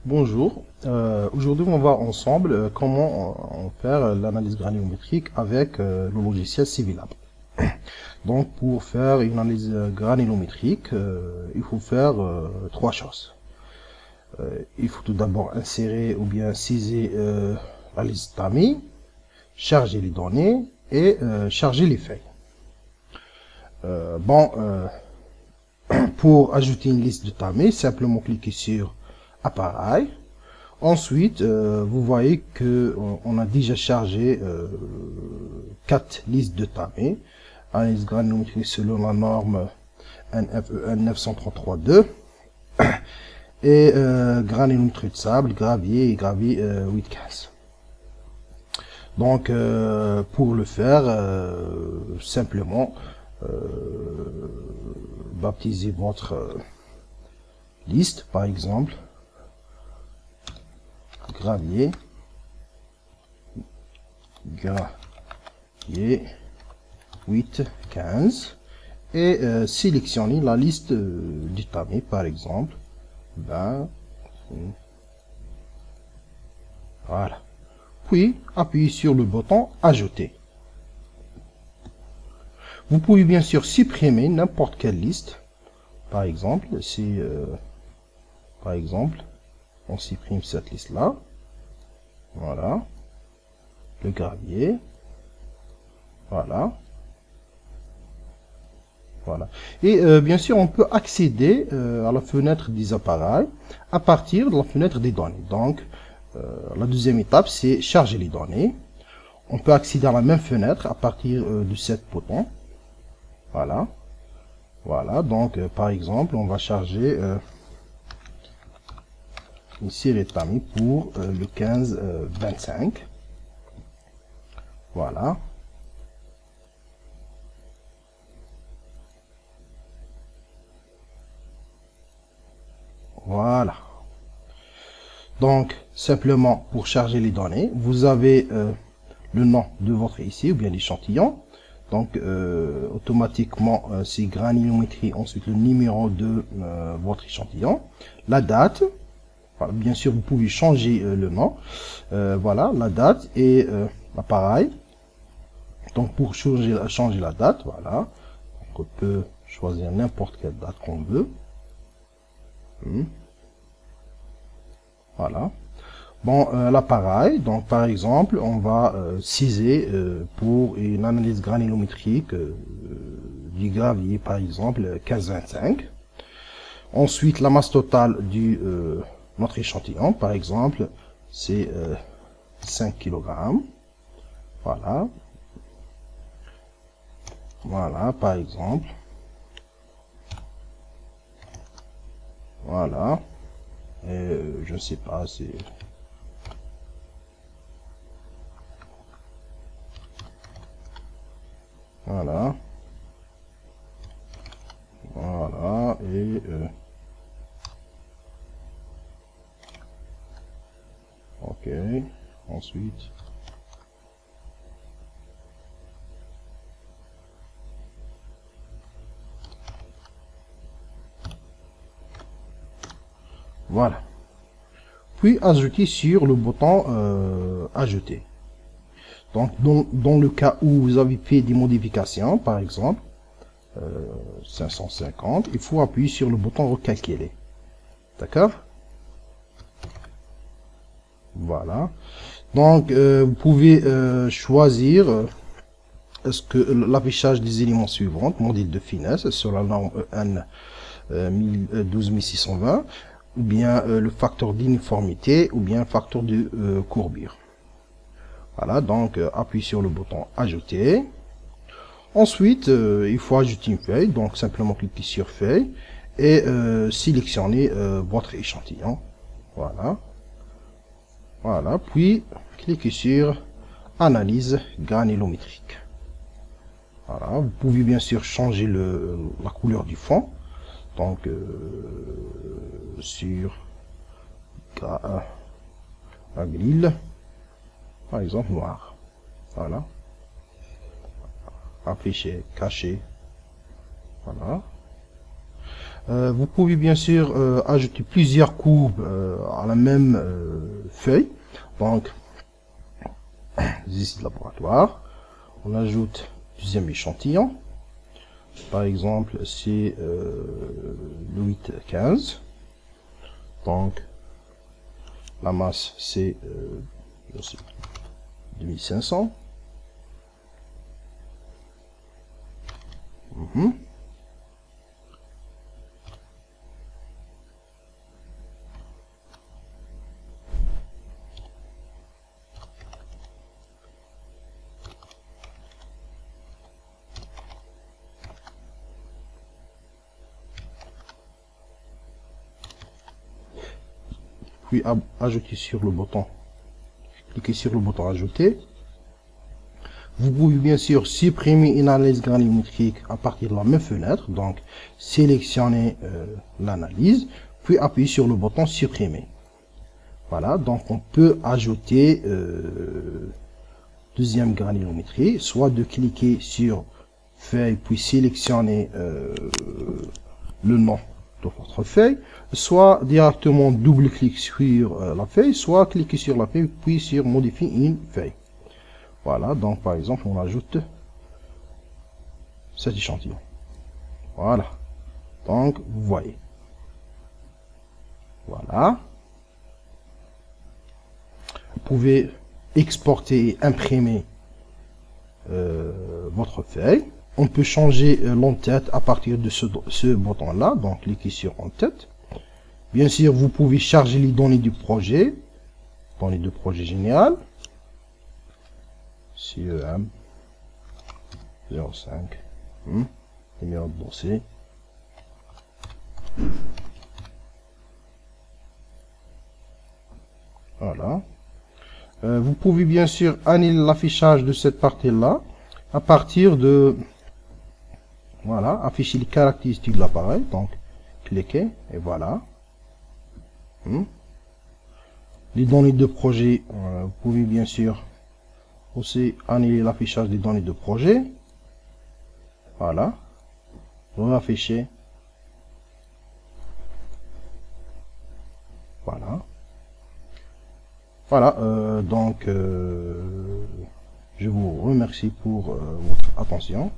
Bonjour, aujourd'hui on va voir ensemble comment faire l'analyse granulométrique avec le logiciel Civilab. Donc pour faire une analyse granulométrique, il faut faire trois choses. Il faut tout d'abord insérer ou bien saisir la liste d'amis, charger les données et charger les feuilles. Pour ajouter une liste de tamis, simplement cliquer sur appareil. Ensuite, vous voyez que on a déjà chargé 4 listes de tamis. Analyse granulométrique selon la norme NFEN 933.2 et granulométrie de sable, gravier et gravier 815. Donc, pour le faire, simplement baptisez votre liste, par exemple gravier 8 15 et sélectionnez la liste du tamis, par exemple 20. Voilà, puis appuyez sur le bouton ajouter. Vous pouvez bien sûr supprimer n'importe quelle liste. Par exemple, si on supprime cette liste là, voilà, le gravier, voilà, et bien sûr on peut accéder à la fenêtre des appareils à partir de la fenêtre des données. Donc la deuxième étape, c'est charger les données. On peut accéder à la même fenêtre à partir de cette bouton. Voilà, donc par exemple on va charger une série de tamis pour le 15-25. Voilà. Donc simplement pour charger les données, vous avez le nom de votre ici ou bien l'échantillon. Donc automatiquement c'est granulométrie, ensuite le numéro de votre échantillon, la date. Voilà, bien sûr vous pouvez changer le nom, voilà la date et l'appareil. Donc pour changer la date, voilà, donc, on peut choisir n'importe quelle date qu'on veut. Voilà. Bon, l'appareil, donc par exemple, on va saisir pour une analyse granulométrique du gravier, par exemple, 15-25. Ensuite, la masse totale du notre échantillon, par exemple, c'est 5 kg. Voilà. Voilà, par exemple. Voilà. Et je sais pas, c'est... Voilà. Voilà. Et... ok. Ensuite... Voilà. Puis ajouter sur le bouton ajouter. Donc dans le cas où vous avez fait des modifications, par exemple 550, il faut appuyer sur le bouton recalculer. D'accord? Voilà. Donc vous pouvez choisir est-ce que l'affichage des éléments suivants, modèle de finesse sur la norme EN 12620, ou bien le facteur d'uniformité, ou bien facteur de courbure. Voilà, donc appuyez sur le bouton ajouter. Ensuite, il faut ajouter une feuille, donc simplement cliquez sur feuille et sélectionnez votre échantillon. Voilà. Voilà, puis cliquez sur analyse granulométrique. Voilà, vous pouvez bien sûr changer la couleur du fond. Donc sur la grille, par exemple noir. Voilà. Afficher, cacher. Voilà. Vous pouvez bien sûr ajouter plusieurs courbes à la même feuille. Donc, ici laboratoire, on ajoute deuxième échantillon. Par exemple, c'est le 8-15. Donc, la masse c'est 2500. Puis ajouter sur le bouton, cliquez sur le bouton ajouter. Vous pouvez bien sûr supprimer une analyse granulométrique à partir de la même fenêtre. Donc sélectionnez l'analyse, puis appuyez sur le bouton supprimer. Voilà, donc on peut ajouter deuxième granulométrie, soit de cliquer sur feuille puis sélectionner le nom de votre feuille, soit directement double-clic sur la feuille, soit cliquer sur la feuille puis sur modifier une feuille. Voilà, donc par exemple on ajoute cet échantillon. Voilà, donc vous voyez. Voilà. Vous pouvez exporter et imprimer votre feuille. On peut changer l'en-tête à partir de ce bouton là, donc cliquez sur en-tête. Bien sûr, vous pouvez charger les données du projet, données de projet général, CEM 05, numéro de dossier. Voilà. Vous pouvez bien sûr annuler l'affichage de cette partie-là à partir de, voilà, afficher les caractéristiques de l'appareil. Donc, cliquez et voilà. Les données de projet, vous pouvez bien sûr aussi annuler l'affichage des données de projet. Voilà. Afficher. Voilà. Voilà, donc je vous remercie pour votre attention.